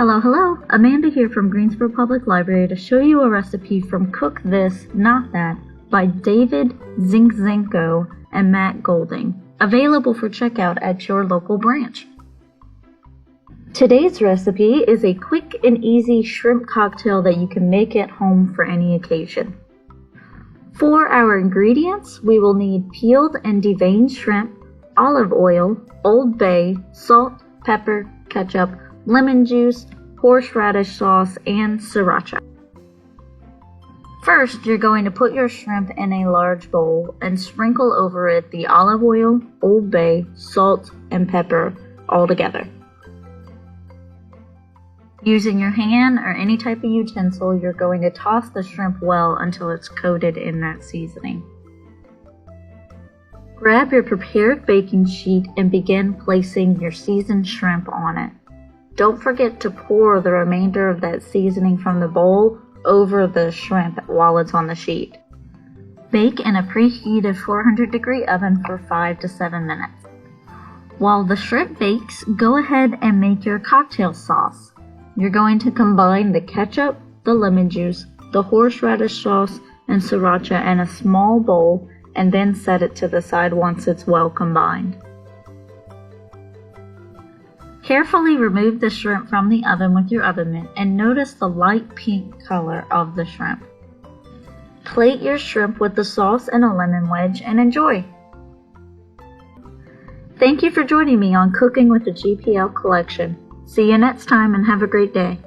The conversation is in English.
Hello, Amanda here from Greensboro Public Library to show you a recipe from Cook This, Not That by David Zinczenko and Matt Goulding, available for checkout at your local branch. Today's recipe is a quick and easy shrimp cocktail that you can make at home for any occasion. For our ingredients, we will need peeled and deveined shrimp, olive oil, Old Bay, salt, pepper, ketchup, lemon juice, horseradish sauce, and sriracha. First, you're going to put your shrimp in a large bowl and sprinkle over it the olive oil, Old Bay, salt, and pepper all together. Using your hand or any type of utensil, you're going to toss the shrimp well until it's coated in that seasoning. Grab your prepared baking sheet and begin placing your seasoned shrimp on it. Don't forget to pour the remainder of that seasoning from the bowl over the shrimp while it's on the sheet. Bake in a preheated 400-degree oven for 5 to 7 minutes. While the shrimp bakes, go ahead and make your cocktail sauce. You're going to combine the ketchup, the lemon juice, the horseradish sauce, and sriracha in a small bowl and then set it to the side once it's well combined. Carefully remove the shrimp from the oven with your oven mitt and notice the light pink color of the shrimp. Plate your shrimp with the sauce and a lemon wedge and enjoy. Thank you for joining me on Cooking with the GPL Collection. See you next time and have a great day.